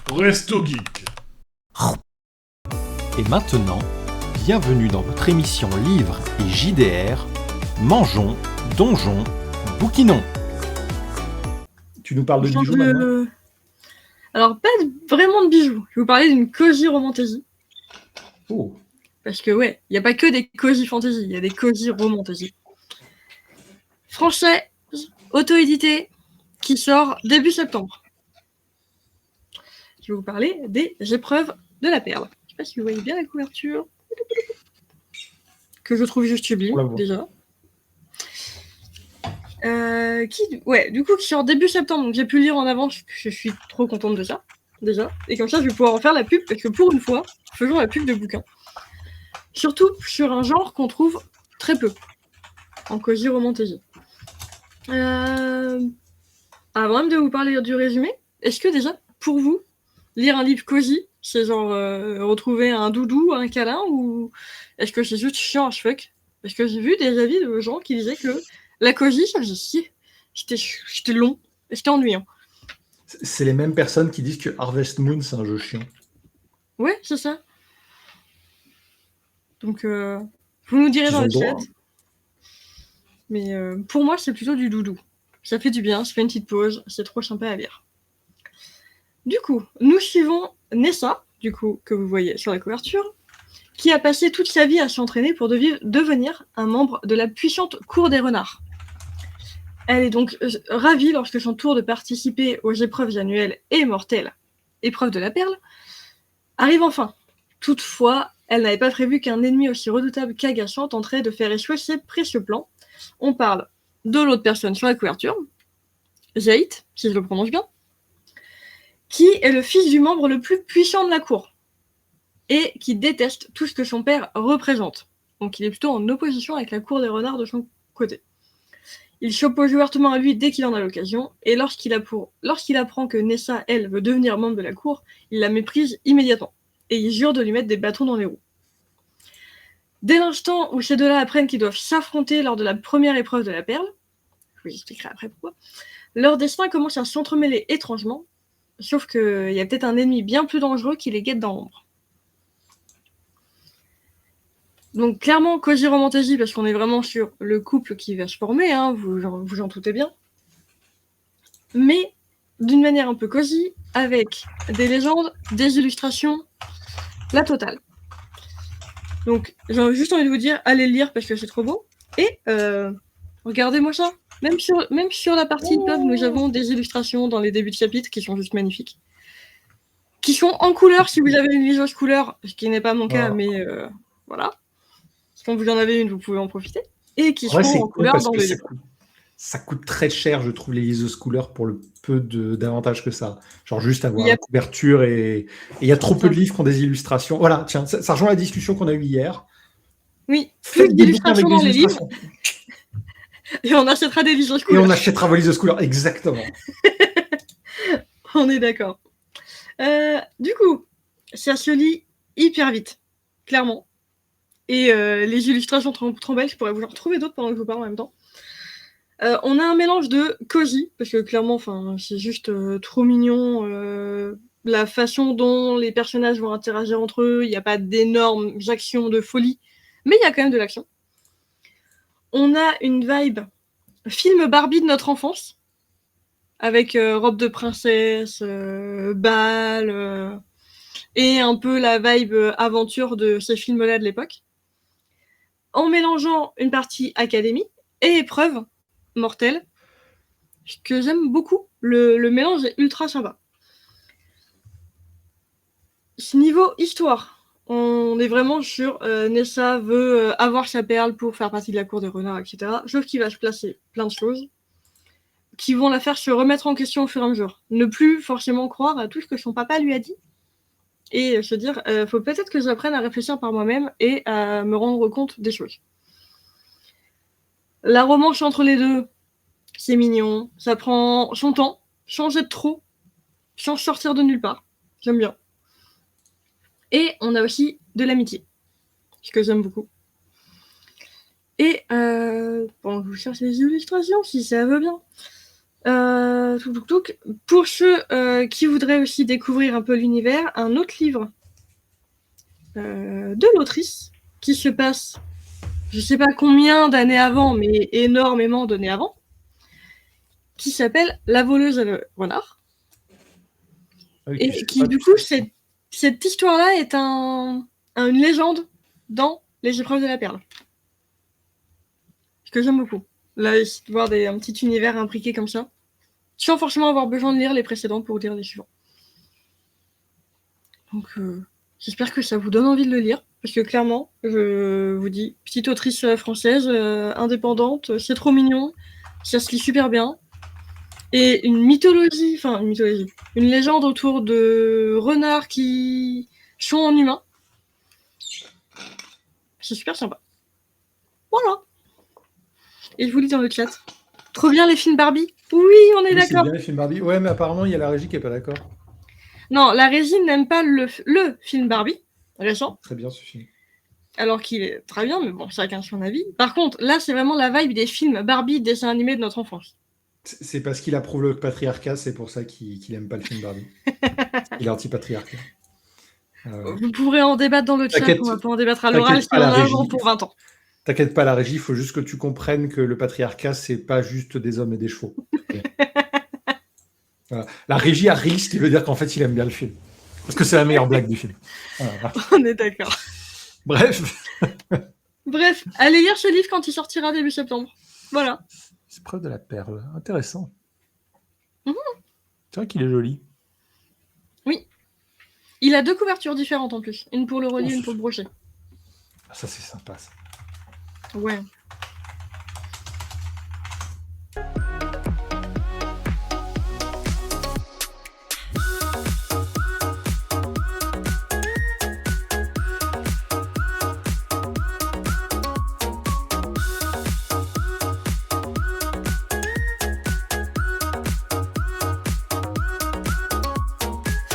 Resto Geek. Et maintenant, bienvenue dans votre émission Livres et JDR. Mangeons, donjons, bouquinons. Tu nous parles de bijoux maintenant ? Alors, pas vraiment de bijoux. Je vais vous parler d'une Cozy Romantasy. Oh. Parce que, ouais, il n'y a pas que des Cozy Fantasy, il y a des Cozy Romantasy. Français, auto-édité, qui sort début septembre. Je vais vous parler des épreuves de la perle. Je sais pas si vous voyez bien la couverture. Que je trouve juste sublime, déjà. Du coup, qui sort début septembre. Donc j'ai pu lire en avance. Je suis trop contente de ça, déjà. Et comme ça, je vais pouvoir en faire la pub, parce que pour une fois, faisons la pub de bouquins. Surtout sur un genre qu'on trouve très peu en Cozy Romantasy. Avant même de vous parler du résumé, est-ce que déjà, pour vous, lire un livre Cozy, c'est genre retrouver un doudou, un câlin, ou est-ce que c'est juste chiant as fuck? Parce que j'ai vu des avis de gens qui disaient que la Cozy, ça faisait chier. C'était long, et c'était ennuyant. C'est les mêmes personnes qui disent que Harvest Moon, c'est un jeu chiant. Ouais, c'est ça. Donc, vous nous direz dans le chat. Mais pour moi, c'est plutôt du doudou. Ça fait du bien, ça fait une petite pause, c'est trop sympa à lire. Du coup, nous suivons Nessa, du coup, que vous voyez sur la couverture, qui a passé toute sa vie à s'entraîner pour devenir un membre de la puissante Cour des Renards. Elle est donc ravie lorsque son tour de participer aux épreuves annuelles et mortelles, épreuves de la perle, arrive enfin. Toutefois, elle n'avait pas prévu qu'un ennemi aussi redoutable qu'agaçant tenterait de faire échouer ses précieux plans. On parle de l'autre personne sur la couverture, Zait, si je le prononce bien, qui est le fils du membre le plus puissant de la cour et qui déteste tout ce que son père représente. Donc il est plutôt en opposition avec la cour des renards de son côté. Il s'oppose ouvertement à lui dès qu'il en a l'occasion, et lorsqu'il apprend que Nessa, elle, veut devenir membre de la cour, il la méprise immédiatement, et il jure de lui mettre des bâtons dans les roues. Dès l'instant où ces deux-là apprennent qu'ils doivent s'affronter lors de la première épreuve de la perle, je vous expliquerai après pourquoi, leur destin commence à s'entremêler étrangement, sauf qu'il y a peut-être un ennemi bien plus dangereux qui les guette dans l'ombre. Donc clairement, Cozy Romantasy, parce qu'on est vraiment sur le couple qui va se former, hein, vous en doutez bien. Mais d'une manière un peu cosy, avec des légendes, des illustrations, la totale. Donc j'ai juste envie de vous dire, allez le lire parce que c'est trop beau. Et regardez-moi ça. Même sur la partie pub, nous avons des illustrations dans les débuts de chapitre qui sont juste magnifiques. Qui sont en couleur si vous avez une liseuse couleur, ce qui n'est pas mon cas, mais voilà. Quand vous en avez une, vous pouvez en profiter. Et qui sont en couleur dans le livre. Ça coûte très cher, je trouve, les liseuses couleurs pour le peu d'avantages que ça. Genre juste avoir la couverture et il y a trop peu de livres qui ont des illustrations. Voilà, tiens, ça rejoint la discussion qu'on a eue hier. Oui, plus d'illustrations dans les livres. Et on achètera des liseuses couleurs. Et on achètera vos liseuses couleurs, exactement. On est d'accord. Du coup, ça se lit hyper vite, clairement. Et les illustrations trop belles, je pourrais vous en retrouver d'autres pendant que je vous parle en même temps. On a un mélange de cosy, parce que clairement, c'est juste trop mignon. La façon dont les personnages vont interagir entre eux, il n'y a pas d'énormes actions de folie, mais il y a quand même de l'action. On a une vibe film Barbie de notre enfance, avec robe de princesse, bal, et un peu la vibe aventure de ces films-là de l'époque. En mélangeant une partie académie et épreuve mortelle, que j'aime beaucoup. Le mélange est ultra sympa. Niveau histoire, on est vraiment sur Nessa veut avoir sa perle pour faire partie de la cour des renards, etc. Sauf qu'il va se placer plein de choses qui vont la faire se remettre en question au fur et à mesure. Ne plus forcément croire à tout ce que son papa lui a dit. Et se dire, faut peut-être que j'apprenne à réfléchir par moi-même et à me rendre compte des choses. La romance entre les deux, c'est mignon, ça prend son temps, sans être trop, sans sortir de nulle part. J'aime bien. Et on a aussi de l'amitié, ce que j'aime beaucoup. Et, je vous cherche les illustrations, si ça veut bien. Pour ceux qui voudraient aussi découvrir un peu l'univers, un autre livre de l'autrice qui se passe, je sais pas combien d'années avant, mais énormément d'années avant, qui s'appelle La voleuse à renard. Et qui, du coup, cette histoire-là est une légende dans Les Épreuves de la Perle. Ce que j'aime beaucoup. Là, de voir un petit univers imbriqué comme ça, sans forcément avoir besoin de lire les précédents pour lire les suivants. Donc, j'espère que ça vous donne envie de le lire, parce que clairement, je vous dis, petite autrice française, indépendante, c'est trop mignon, ça se lit super bien. Et une légende autour de renards qui sont en humain. C'est super sympa. Voilà. Et je vous lis dans le chat. Trop bien les films Barbie. Oui, on est d'accord. C'est bien les films Barbie. Ouais, mais apparemment, il y a la régie qui n'est pas d'accord. Non, la régie n'aime pas le film Barbie, récent. Très bien ce film. Alors qu'il est très bien, mais bon, chacun son avis. Par contre, là, c'est vraiment la vibe des films Barbie, dessins animés de notre enfance. C'est parce qu'il approuve le patriarcat, c'est pour ça qu'il n'aime pas le film Barbie. Il est anti-patriarcat. Vous pourrez en débattre dans le chat, on va pas en débattre à l'oral, si on a un jour pour 20 ans. T'inquiète pas, la régie, il faut juste que tu comprennes que le patriarcat, c'est pas juste des hommes et des chevaux. Okay. Voilà. La régie a ri, ce qui veut dire qu'en fait, il aime bien le film. Parce que c'est la meilleure blague du film. Voilà. On est d'accord. Bref. Bref, allez lire ce livre quand il sortira début septembre. Voilà. C'est Épreuve de la Perle. Intéressant. C'est vrai qu'il est joli. Oui. Il a 2 couvertures différentes en plus. Une pour le relief, une pour le brochet. Ça, c'est sympa, ça. Ouais.